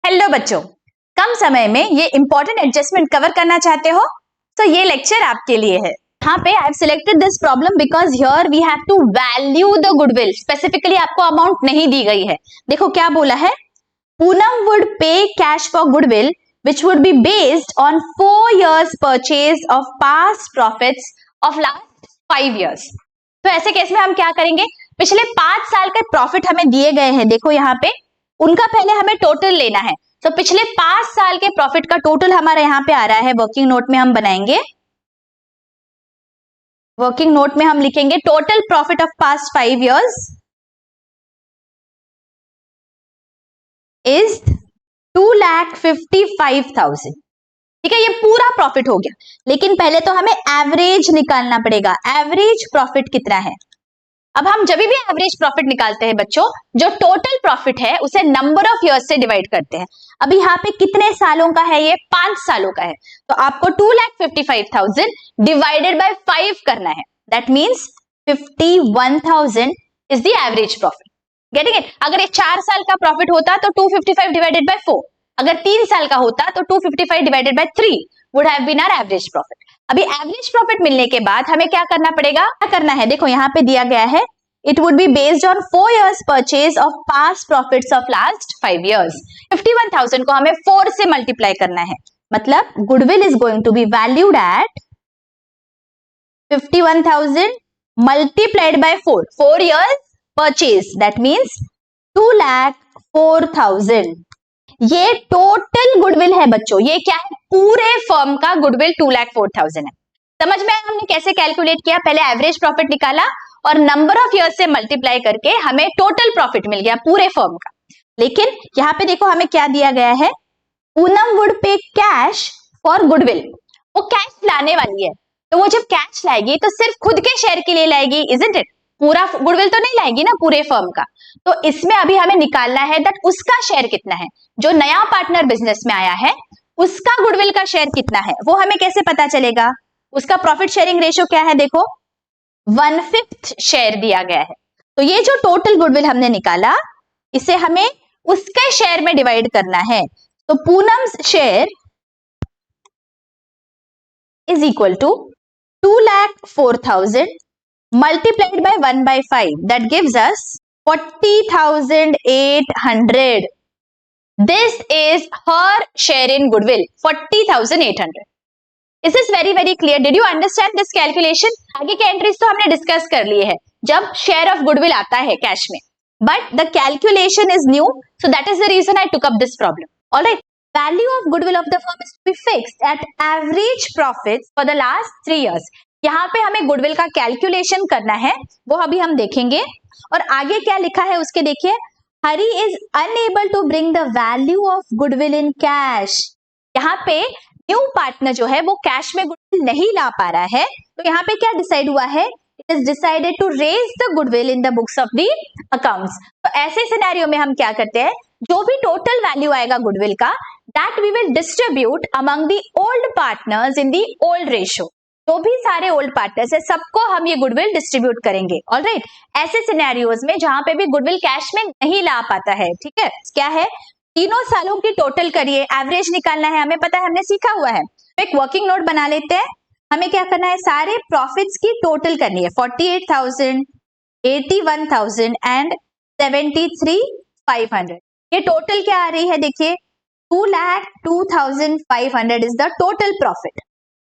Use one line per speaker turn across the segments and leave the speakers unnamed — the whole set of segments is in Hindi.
हेलो बच्चों, कम समय में ये इंपॉर्टेंट एडजस्टमेंट कवर करना चाहते हो तो ये लेक्चर आपके लिए है। यहाँ पे I have selected this problem because here we have to value the goodwill. Specifically आपको अमाउंट नहीं दी गई है। देखो क्या बोला है, Poonam would pay cash for goodwill which would be based on 4 years purchase of past profits of last 5 years। तो ऐसे केस में हम क्या करेंगे, पिछले 5 साल के प्रॉफिट हमें दिए गए हैं। देखो यहाँ पे उनका पहले हमें टोटल लेना है। तो पिछले 5 साल के प्रॉफिट का टोटल हमारा यहाँ पे आ रहा है। वर्किंग नोट में हम बनाएंगे, वर्किंग नोट में हम लिखेंगे total profit of past 5 years is 2,55,000। ठीक है, ये पूरा प्रॉफिट हो गया। लेकिन पहले तो हमें एवरेज निकालना पड़ेगा। एवरेज प्रॉफिट कितना है? अब हम जब भी एवरेज प्रॉफिट निकालते हैं बच्चों, जो टोटल प्रॉफिट है उसे नंबर ऑफ इयर्स से डिवाइड करते हैं। अभी यहाँ पे कितने सालों का है? ये 5 सालों का है। तो आपको 2,55,000 डिवाइडेड बाय 5 करना है। That means 51,000 is the average profit. Getting it? अगर ये 4 साल का प्रॉफिट होता तो 255 डिवाइडेड बाय 4, अगर 3 साल का होता तो 255 divided by 3 would have been our average profit. अभी एवरेज प्रॉफिट मिलने के बाद हमें क्या करना पड़ेगा? क्या करना है? देखो यहाँ पे दिया गया है, it would be based on 4 years purchase of past profits of last 5 years। 51,000 को हमें 4 से मल्टीप्लाई करना है। मतलब goodwill is going to be valued at 51,000 multiplied by 4। 4 years purchase, that means 2,04,000। ये टोटल गुडविल है बच्चों। ये क्या है? पूरे फर्म का गुडविल 2,04,000 है। समझ में आया हमने कैसे कैलकुलेट किया? पहले एवरेज प्रॉफिट निकाला और नंबर ऑफ इयर्स से मल्टीप्लाई करके हमें टोटल प्रॉफिट मिल गया पूरे फर्म का। लेकिन यहाँ पे देखो हमें क्या दिया गया है, Poonam would pay cash for goodwill. वो कैश लाने वाली है, तो वो जब कैश लाएगी तो सिर्फ खुद के शेयर के लिए लाएगी, इजंट इट? पूरा गुडविल तो नहीं लाएगी ना पूरे फर्म का। तो इसमें अभी हमें निकालना है दैट उसका शेयर कितना है। जो नया पार्टनर बिजनेस में आया है उसका गुडविल का शेयर कितना है, वो हमें कैसे पता चलेगा? उसका प्रॉफिट शेयरिंग रेशियो क्या है? देखो 1/5 शेयर दिया गया है। तो ये जो टोटल गुडविल हमने निकाला, इसे हमें उसके शेयर में डिवाइड करना है। तो Poonam's share is equal to 2,04,000 multiplied by 1/5, that gives us 40,800. This is her share in goodwill, 40,800. Is this very clear? Did you understand this calculation? आगे के एंट्रीज तो हमने डिस्कस कर लिए हैं जब शेयर ऑफ गुडविल आता है कैश में, but the calculation is new, so that is the reason I took up this problem. Alright, value of goodwill of the firm is to be fixed at average profits for the last 3 years। यहाँ पे हमें गुडविल का कैलकुलेशन करना है, वो अभी हम देखेंगे। और आगे क्या लिखा है उसके देखिए, Hari is unable to bring the value of goodwill in cash. यहाँ पे न्यू पार्टनर जो है वो कैश में गुडविल नहीं ला पा रहा है। तो यहाँ पे क्या डिसाइड हुआ है? It is decided to raise the goodwill in the books of the accounts. तो ऐसे सिनेरियो में हम क्या करते हैं, जो भी टोटल वैल्यू आएगा गुडविल का, that we will distribute among the old partners in the old ratio. जो भी सारे ओल्ड पार्टनर्स है सबको हम ये गुडविल डिस्ट्रीब्यूट करेंगे। ऑलराइट, ऐसे सिनेरियोज में जहां पे भी गुडविल कैश में नहीं ला पाता है, ठीक है, क्या है, तीनों सालों की टोटल करिए, एवरेज निकालना है, हमें पता है, हमने सीखा हुआ है। एक वर्किंग नोट बना लेते हैं। हमें क्या करना है, सारे प्रॉफिट्स की टोटल करनी है। 48,000, 81,000 एंड 73,500। ये टोटल क्या आ रही है? देखिए 2,02,500 is the total profit.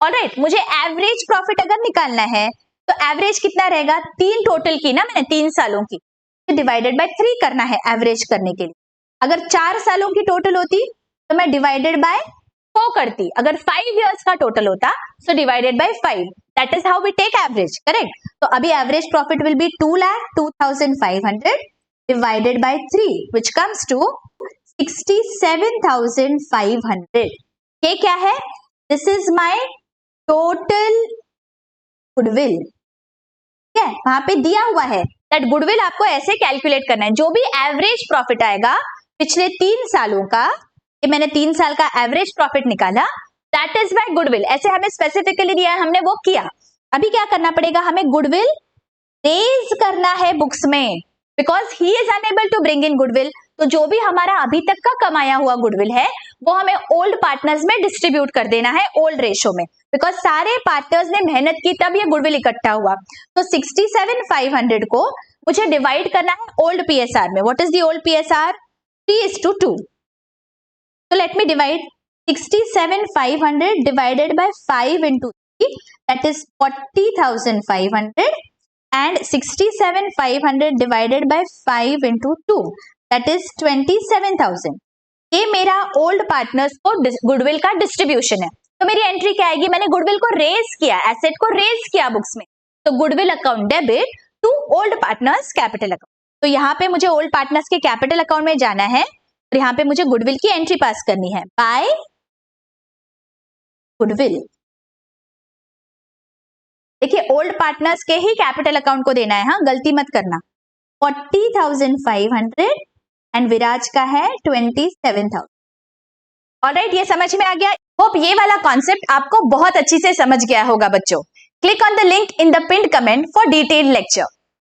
Alright, मुझे एवरेज प्रॉफिट अगर निकालना है तो एवरेज कितना रहेगा? 3 टोटल की ना मैंने, 3 सालों की, डिवाइडेड बाय 3 करना है एवरेज करने के लिए। अगर 4 सालों की टोटल होती तो मैं डिवाइडेड बाय 4 करती। अगर 5 years का टोटल होता so divided by 5। That is how we take average, correct? तो अभी average profit will be 2,02,500 divided by 3 which comes to 67,500। ये क्या है? This is my total goodwill. ठीक है, वहां पे दिया हुआ है दैट गुडविल आपको ऐसे कैलकुलेट करना है। जो भी एवरेज प्रॉफिट आएगा पिछले 3 सालों का, ये मैंने 3 साल का एवरेज प्रॉफिट निकाला, दैट इज माय गुडविल। ऐसे हमें स्पेसिफिकली दिया है, हमने वो किया। अभी क्या करना पड़ेगा, हमें गुडविल रेज करना है बुक्स में, because he is unable to bring in goodwill. तो जो भी हमारा अभी तक का कमाया हुआ गुडविल है वो हमें ओल्ड पार्टनर्स में डिस्ट्रीब्यूट कर देना है ओल्ड रेशो में, बिकॉज सारे पार्टनर्स ने मेहनत की तब ये गुडविल इकट्ठा हुआ। तो 67,500 को मुझे डिवाइड करना है ओल्ड पीएसआर में। What is the old PSR? 3:2। So let me divide 67,500 divided by 5 into 3, that is 40,500, and 67,500 divided by 5 into 2, that is 27,000। ये मेरा ओल्ड पार्टनर्स को गुडविल का डिस्ट्रीब्यूशन है। तो मेरी एंट्री क्या आएगी? मैंने गुडविल को रेज किया, एसेट को रेज किया बुक्स में, तो goodwill account debit to old partners capital account. तो यहाँ पे मुझे ओल्ड पार्टनर्स के कैपिटल अकाउंट में जाना है और यहाँ पे मुझे गुडविल की एंट्री पास करनी है बाय गुडविल। देखिए ओल्ड पार्टनर्स के ही कैपिटल अकाउंट को देना है, हाँ गलती मत करना। 40,500 एंड विराज का है 27,000। ऑलराइट, ये समझ में आ गया। होप ये वाला कॉन्सेप्ट आपको बहुत अच्छी से समझ गया होगा बच्चों। Click on the link in the pinned comment for detailed lecture.